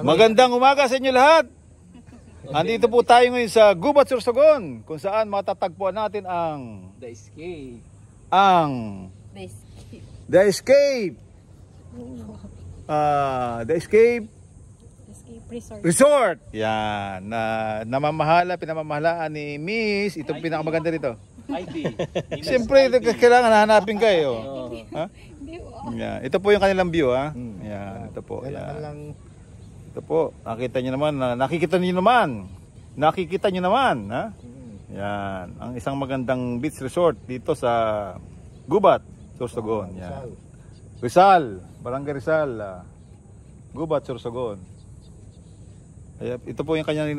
Magandang umaga sa inyo lahat. Andito po tayo ngayon sa Gubat, Sorsogon, kung saan matatagpuan natin ang The Escape. The Escape Resort. Yan, pinamamahalaan ni Miss. Itong pinakamaganda rito. Siyempre, kailangan hanapin kayo. Ha? Yan. Ito po yung kanilang view, ha? Yan, ito po. Yan. Ito po, nakikita nyo naman, ha? Yan, ang isang magandang beach resort dito sa Gubat, Sorsogon. Yan. Rizal, Barangay Rizal, Gubat, Sorsogon. Ito po yung kanyang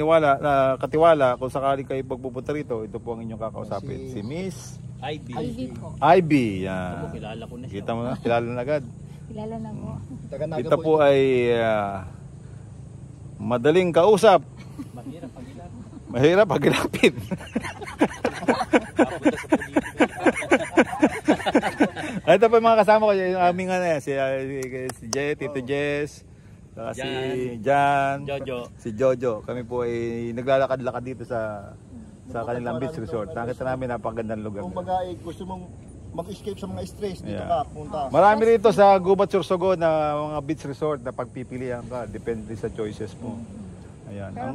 katiwala kung sakali kayo pagpupunta rito. Ito po ang inyong kakausapin, si Miss Ivy. Yan. Kilala ko na siya. Kita mo na, kilala na agad. Kilala na po. Ito po ay madaling kausap. Mahirap pagilapit. Ito po yung mga kasama ko, yung aming si Tito Jess, si Jan, si Jojo. Kami po ay naglalakad-lakad dito sa kanilang beach resort. Nakita namin napakagandang lugar. Kung baga gusto mong mag-escape sa mga stress, dito ka punta. Marami rito sa Gubat, Sorsogon na mga beach resort na pagpipilian ka, depende sa choices mo. Ayan. Pero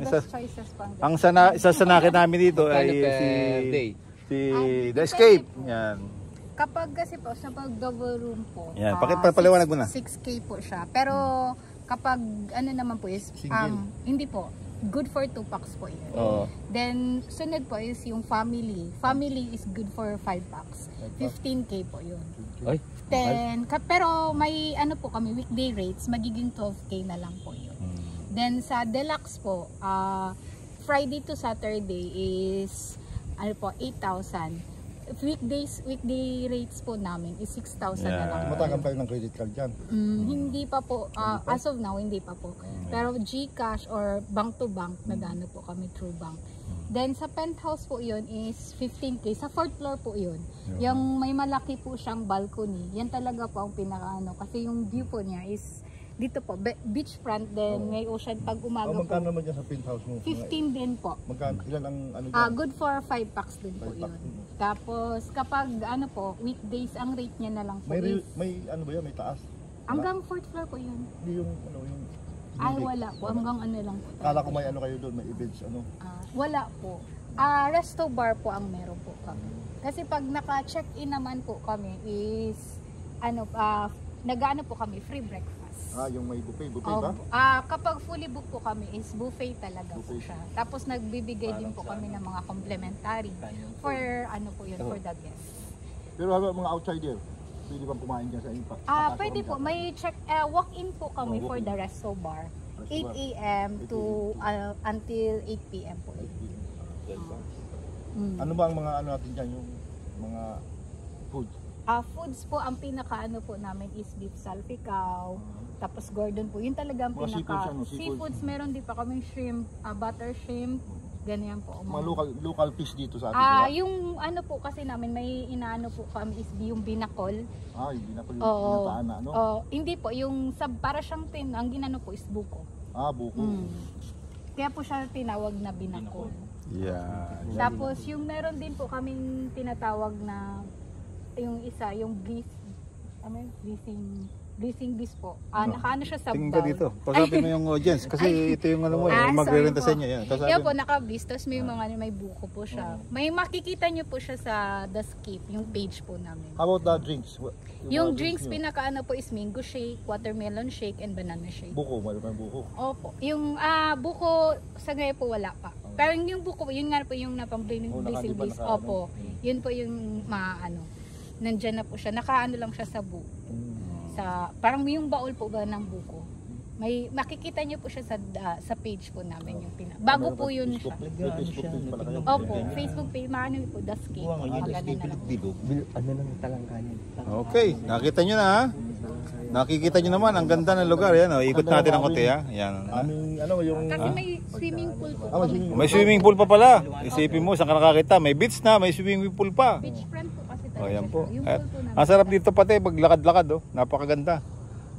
Isa sa nakita namin dito ay si The Escape. Yan. Kapag kasi po sa pag double room po, yan, paliwanag mo na. 6K po siya. Pero kapag ano naman po is hindi po, good for 2 packs po yun. Then sunod po is yung family. Family is good for 5 packs. 15K po yun. Then pero may ano po kami weekday rates, magiging 12K na lang po yun. Then sa deluxe po, Friday to Saturday is ano po 8,000. Weekday rates po namin is 6,000 na lang. Matagan pa ng credit card dyan? Hindi pa po, as of now hindi pa po. Pero GCash or bank to bank, nagano po kami through bank. Then sa penthouse po yun is 15K. Sa 4th floor po yun. Yung may malaki po siyang balcony, yan talaga po ang pinakaano. Kasi yung view po niya is dito po, beachfront, then may ocean pag umaga po. Magkano naman dyan sa penthouse mo? 15 din po. Magkano? Ilan ang ano dyan? Good for 5 packs din po yun. Tapos kapag ano po, weekdays, ang rate niya na lang po is... May ano ba yan? May taas? Hanggang 4th floor po yun. Hindi yung ano yung... Ay wala po, hanggang ano lang po. Kala ko may ano kayo doon, may events ano? Wala po. Resto bar po ang meron po kami. Kasi pag naka-check-in naman po kami is ano nag-ano po kami, free breakfast. Yung may buffet ba? Kapag fully booked po kami is buffet talaga po siya. Tapos nagbibigay din po kami ng mga complimentary for ano po yun, for the guests. Pero mga outsider, pwede bang kumain dyan sa impact? Pwede po, may walk-in po kami for the resto bar. 8 AM to until 8 PM po. Ano ba ang mga ano natin dyan, yung mga food? Foods po, ang pinaka-ano po namin is beef salpicao, tapos Gordon po. Yun talaga ang pinaka... Seafoods, meron din pa kaming shrimp, butter shrimp, ganyan po. Mga local fish dito sa atin? Yung ano po kasi namin, may inaano po kami is yung binakol. Yung binakol yung pinataan na ano? Hindi po, yung para siyang ang ginano po is buko. Buko. Kaya po siya tinawag na binakol. Yeah. Tapos yung meron din po kaming tinatawag na yung isa, yung greasing beef po. Nakaano siya sa tingin ka dito. Pasapin mo yung audience kasi ito yung ano mo, magre-renta sa inyo yan. Kaya po naka-beef, tapos may mga may buko po siya. May makikita nyo po siya sa The Escape, yung page po namin. How about the drinks? Yung drinks pinakaano po is mango shake, watermelon shake, and banana shake. Buko, mayroon kang buko? Opo. Yung buko, sa ngayon po wala pa. Pero yung buko, yun nga po yung napang-blazing beef. Opo. Yun po yung nandyan na po siya. Nakaano lang siya sa buko. Parang yung baul po ba ng buko. May makikita niyo po siya sa page po namin yung bago po yun siya. Opo, Facebook page, maano po The Escape. Okay, nakita niyo na ha. Nakikita niyo naman ang ganda ng lugar yan. Ikot natin ang konti ha. Yan. Kasi may swimming pool po. May swimming pool pa pala. Isipin mo, saan ka nakakita? May beach na, may swimming pool pa. Beachfront po kasi Ayan po. Yung Ang sarap dito pati, paglakad-lakad. Napakaganda.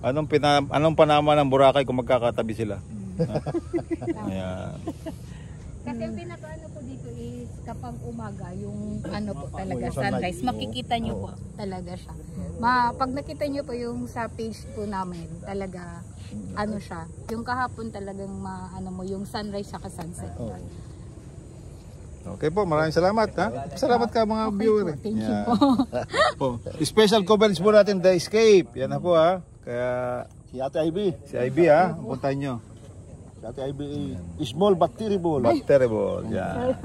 Anong panama ng Boracay kung magkakatabi sila? Ayan. Kasi ang pinaka-ano po dito is kapag umaga, yung ano po talaga, sunrise, makikita nyo po talaga siya. Pag nakita nyo po yung sa page po namin, talaga, ano siya, yung kahapon talagang ano mo, yung sunrise sa sunset. Okay po, maraming salamat. Ha? Salamat ka mga viewer. Thank you po. Po. Special coverage po natin, The Escape. Yan na po ha. Kaya Si Ate Ivy. si IB ha, puntahan nyo. Si Ate Ivy, small but terrible. But terrible. Yan.